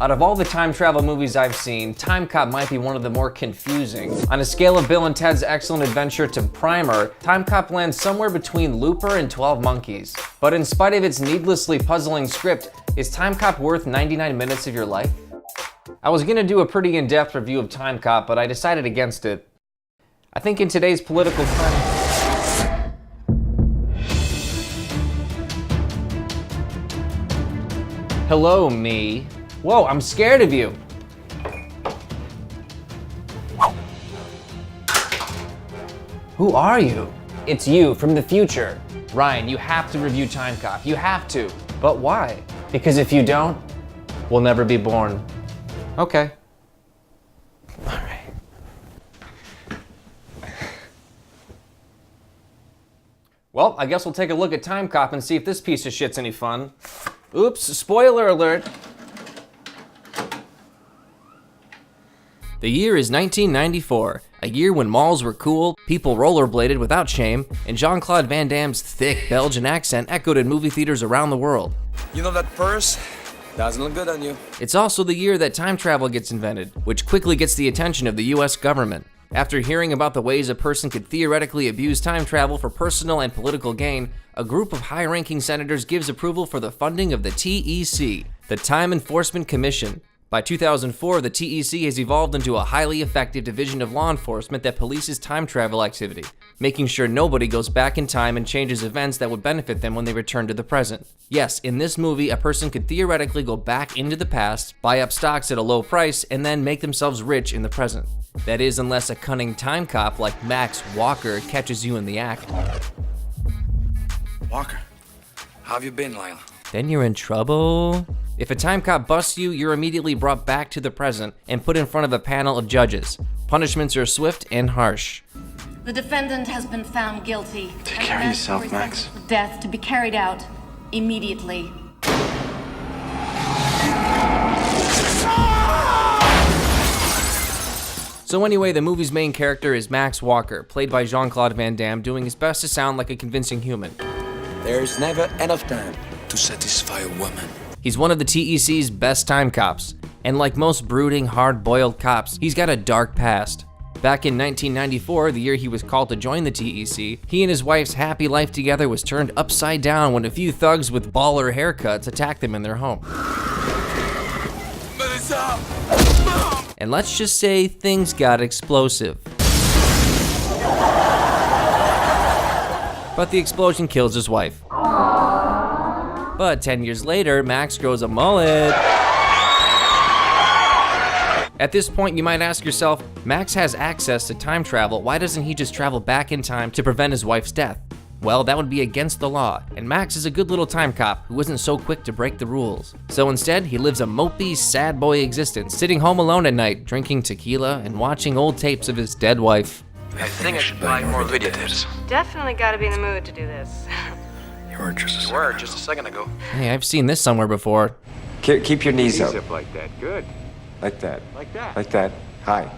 Out of all the time travel movies I've seen, Timecop might be one of the more confusing. On a scale of Bill and Ted's Excellent Adventure to Primer, Timecop lands somewhere between Looper and 12 Monkeys. But in spite of its needlessly puzzling script, is Timecop worth 99 minutes of your life? I was gonna do a pretty in-depth review of Timecop, but I decided against it. I think in today's political climate... Hello, me. Whoa, I'm scared of you. Who are you? It's you from the future. Ryan, you have to review Timecop. You have to. But why? Because if you don't, we'll never be born. Okay. All right. Well, I guess we'll take a look at Timecop and see if this piece of shit's any fun. Oops, spoiler alert. The year is 1994, a year when malls were cool, people rollerbladed without shame, and Jean-Claude Van Damme's thick Belgian accent echoed in movie theaters around the world. You know that purse? Doesn't look good on you. It's also the year that time travel gets invented, which quickly gets the attention of the US government. After hearing about the ways a person could theoretically abuse time travel for personal and political gain, a group of high-ranking senators gives approval for the funding of the TEC, the Time Enforcement Commission. By 2004, the TEC has evolved into a highly effective division of law enforcement that polices time travel activity, making sure nobody goes back in time and changes events that would benefit them when they return to the present. Yes, in this movie, a person could theoretically go back into the past, buy up stocks at a low price, and then make themselves rich in the present. That is, unless a cunning time cop like Max Walker catches you in the act. Walker, how have you been, Lila? Then you're in trouble. If a time cop busts you, you're immediately brought back to the present and put in front of a panel of judges. Punishments are swift and harsh. The defendant has been found guilty. Take care of yourself, Max. Death to be carried out immediately. So anyway, the movie's main character is Max Walker, played by Jean-Claude Van Damme, doing his best to sound like a convincing human. There's never enough time to satisfy a woman. He's one of the TEC's best time cops, and like most brooding, hard-boiled cops, he's got a dark past. Back in 1994, the year he was called to join the TEC, he and his wife's happy life together was turned upside down when a few thugs with baller haircuts attacked them in their home. And let's just say things got explosive. But the explosion kills his wife. But 10 years later, Max grows a mullet. At this point, you might ask yourself, Max has access to time travel, why doesn't he just travel back in time to prevent his wife's death? Well, that would be against the law, and Max is a good little time cop who isn't so quick to break the rules. So instead, he lives a mopey, sad boy existence, sitting home alone at night, drinking tequila and watching old tapes of his dead wife. I think I should buy more videos. Definitely gotta be in the mood to do this. You were just a second ago. Hey, I've seen this somewhere before. Keep your knees up. Like that. Good. Like that. Like that. Like that. Hi.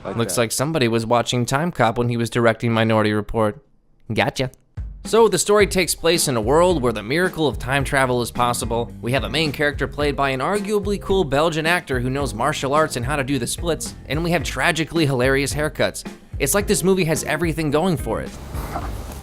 Like Looks that. like somebody was watching Time Cop when he was directing Minority Report. Gotcha. So the story takes place in a world where the miracle of time travel is possible. We have a main character played by an arguably cool Belgian actor who knows martial arts and how to do the splits, and we have tragically hilarious haircuts. It's like this movie has everything going for it.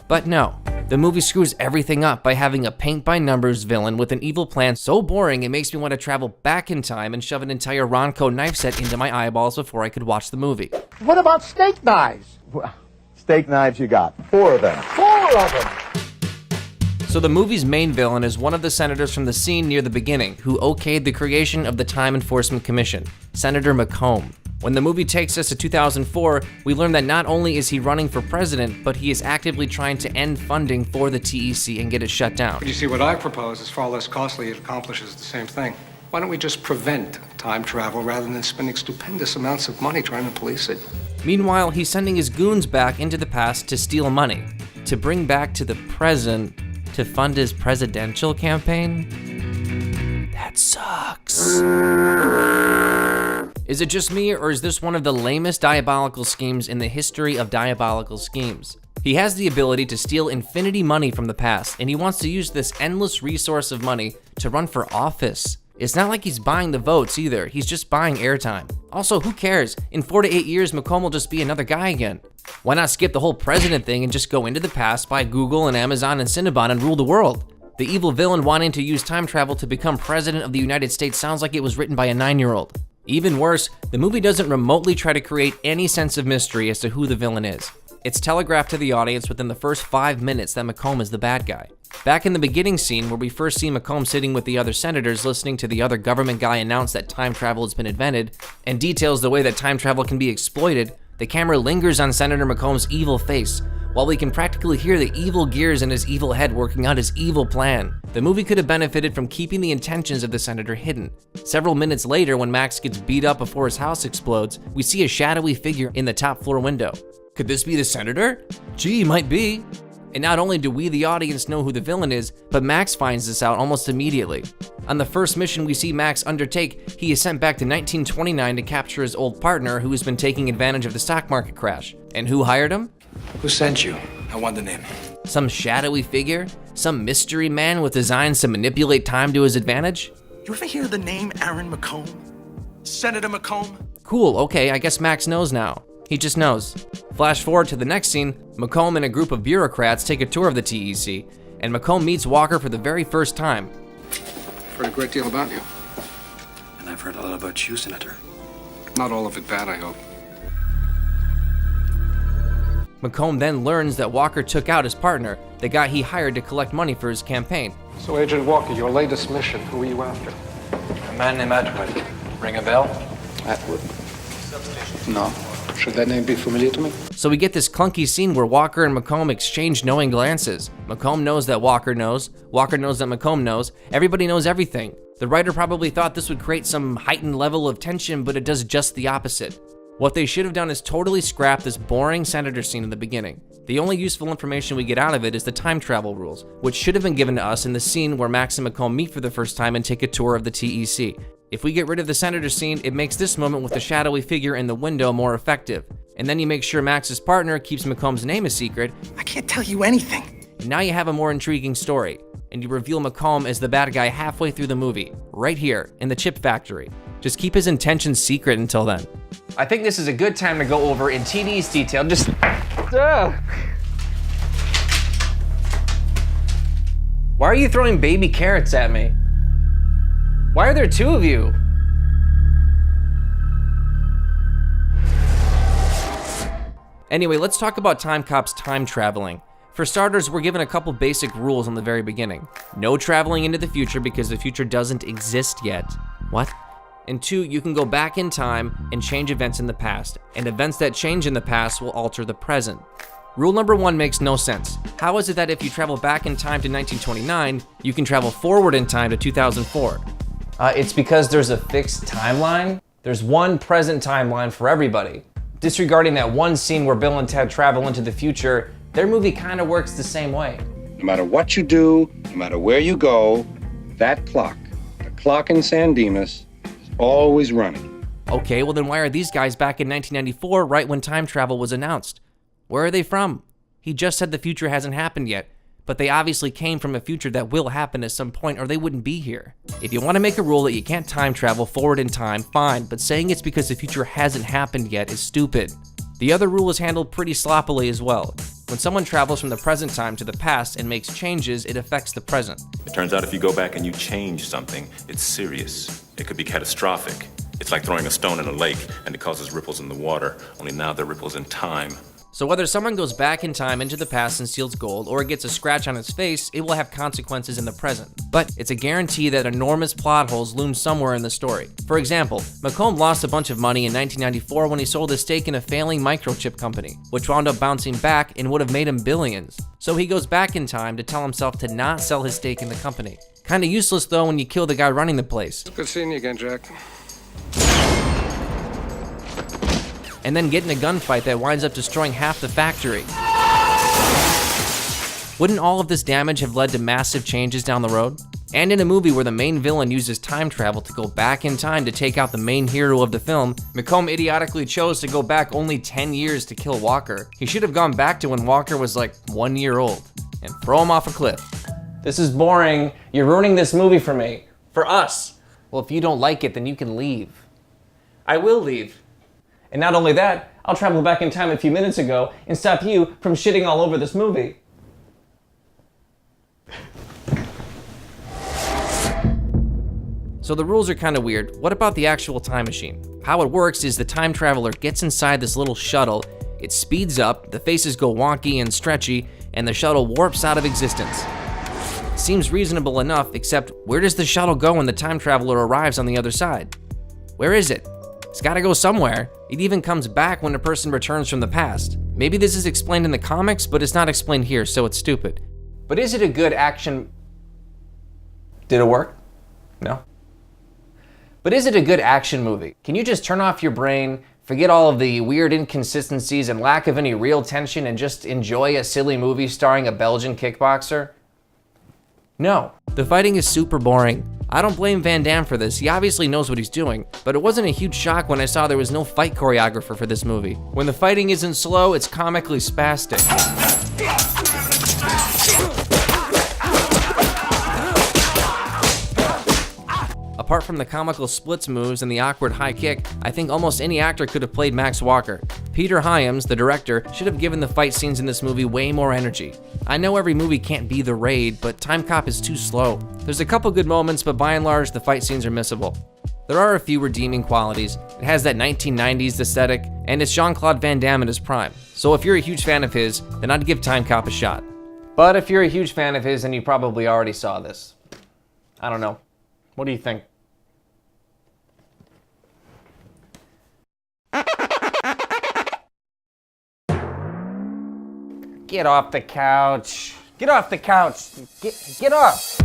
But no, the movie screws everything up by having a paint-by-numbers villain with an evil plan so boring it makes me want to travel back in time and shove an entire Ronco knife set into my eyeballs before I could watch the movie. What about steak knives? Well, steak knives you got. 4 of them. 4 of them! So the movie's main villain is one of the senators from the scene near the beginning who okayed the creation of the Time Enforcement Commission, Senator McComb. When the movie takes us to 2004, we learn that not only is he running for president, but he is actively trying to end funding for the TEC and get it shut down. But you see, what I propose is far less costly. It accomplishes the same thing. Why don't we just prevent time travel rather than spending stupendous amounts of money trying to police it? Meanwhile, he's sending his goons back into the past to steal money, to bring back to the present to fund his presidential campaign? That sucks. Is it just me, or is this one of the lamest diabolical schemes in the history of diabolical schemes? He has the ability to steal infinity money from the past, and he wants to use this endless resource of money to run for office. It's not like he's buying the votes either, he's just buying airtime. Also, who cares? In 4 to 8 years, McComb will just be another guy again. Why not skip the whole president thing and just go into the past, buy Google and Amazon and Cinnabon and rule the world? The evil villain wanting to use time travel to become president of the United States sounds like it was written by a 9-year-old. Even worse, the movie doesn't remotely try to create any sense of mystery as to who the villain is. It's telegraphed to the audience within the first 5 minutes that McComb is the bad guy. Back in the beginning scene where we first see McComb sitting with the other senators listening to the other government guy announce that time travel has been invented and details the way that time travel can be exploited, the camera lingers on Senator McComb's evil face, while we can practically hear the evil gears in his evil head working out his evil plan. The movie could have benefited from keeping the intentions of the senator hidden. Several minutes later, when Max gets beat up before his house explodes, we see a shadowy figure in the top floor window. Could this be the senator? Gee, might be. And not only do we, the audience, know who the villain is, but Max finds this out almost immediately. On the first mission we see Max undertake, he is sent back to 1929 to capture his old partner who has been taking advantage of the stock market crash. And who hired him? Who sent you? I want the name. Some shadowy figure? Some mystery man with designs to manipulate time to his advantage? You ever hear the name Aaron McComb? Senator McComb? Cool, okay, I guess Max knows now. He just knows. Flash forward to the next scene, McComb and a group of bureaucrats take a tour of the TEC, and McComb meets Walker for the very first time. I've heard a great deal about you. And I've heard a lot about you, Senator. Not all of it bad, I hope. McComb then learns that Walker took out his partner, the guy he hired to collect money for his campaign. So, Agent Walker, your latest mission, who are you after? A man named Atwood. Ring a bell? Atwood. No. Should that name be familiar to me? So we get this clunky scene where Walker and McComb exchange knowing glances. McComb knows that Walker knows that McComb knows, everybody knows everything. The writer probably thought this would create some heightened level of tension, but it does just the opposite. What they should have done is totally scrap this boring senator scene in the beginning. The only useful information we get out of it is the time travel rules, which should have been given to us in the scene where Max and McComb meet for the first time and take a tour of the TEC. If we get rid of the senator scene, it makes this moment with the shadowy figure in the window more effective. And then you make sure Max's partner keeps McComb's name a secret. I can't tell you anything. And now you have a more intriguing story. And you reveal McComb as the bad guy halfway through the movie, right here, in the chip factory. Just keep his intentions secret until then. I think this is a good time to go over in tedious detail, just... Why are you throwing baby carrots at me? Why are there two of you? Anyway, let's talk about Timecop's time traveling. For starters, we're given a couple basic rules in the very beginning. No traveling into the future because the future doesn't exist yet. What? And 2, you can go back in time and change events in the past, and events that change in the past will alter the present. Rule number 1 makes no sense. How is it that if you travel back in time to 1929, you can travel forward in time to 2004? It's because there's a fixed timeline. There's one present timeline for everybody. Disregarding that one scene where Bill and Ted travel into the future, their movie kind of works the same way. No matter what you do, no matter where you go, that clock, the clock in San Dimas, is always running. Okay, well then why are these guys back in 1994 right when time travel was announced? Where are they from? He just said the future hasn't happened yet, but they obviously came from a future that will happen at some point or they wouldn't be here. If you want to make a rule that you can't time travel forward in time, fine, but saying it's because the future hasn't happened yet is stupid. The other rule is handled pretty sloppily as well. When someone travels from the present time to the past and makes changes, it affects the present. It turns out if you go back and you change something, it's serious. It could be catastrophic. It's like throwing a stone in a lake and it causes ripples in the water, only now they're ripples in time. So whether someone goes back in time into the past and steals gold, or gets a scratch on his face, it will have consequences in the present. But it's a guarantee that enormous plot holes loom somewhere in the story. For example, McComb lost a bunch of money in 1994 when he sold his stake in a failing microchip company, which wound up bouncing back and would have made him billions. So he goes back in time to tell himself to not sell his stake in the company. Kinda useless though when you kill the guy running the place. Good seeing you again, Jack. And then get in a gunfight that winds up destroying half the factory. Wouldn't all of this damage have led to massive changes down the road? And in a movie where the main villain uses time travel to go back in time to take out the main hero of the film, McComb idiotically chose to go back only 10 years to kill Walker. He should have gone back to when Walker was like 1 year old and throw him off a cliff. This is boring. You're ruining this movie for me. For us. Well, if you don't like it, then you can leave. I will leave. And not only that, I'll travel back in time a few minutes ago and stop you from shitting all over this movie. So the rules are kind of weird. What about the actual time machine? How it works is the time traveler gets inside this little shuttle, it speeds up, the faces go wonky and stretchy, and the shuttle warps out of existence. Seems reasonable enough, except where does the shuttle go when the time traveler arrives on the other side? Where is it? It's gotta go somewhere. It even comes back when a person returns from the past. Maybe this is explained in the comics, but it's not explained here, so it's stupid. But is it a good action? Did it work? No. But is it a good action movie? Can you just turn off your brain, forget all of the weird inconsistencies and lack of any real tension, and just enjoy a silly movie starring a Belgian kickboxer? No. The fighting is super boring. I don't blame Van Damme for this, he obviously knows what he's doing, but it wasn't a huge shock when I saw there was no fight choreographer for this movie. When the fighting isn't slow, it's comically spastic. Apart from the comical splits moves and the awkward high kick, I think almost any actor could have played Max Walker. Peter Hyams, the director, should have given the fight scenes in this movie way more energy. I know every movie can't be The Raid, but Timecop is too slow. There's a couple good moments, but by and large, the fight scenes are missable. There are a few redeeming qualities. It has that 1990s aesthetic, and it's Jean-Claude Van Damme in his prime. So if you're a huge fan of his, then I'd give Timecop a shot. But if you're a huge fan of his, then you probably already saw this. I don't know. What do you think? Get off the couch. Get off the couch. Get off.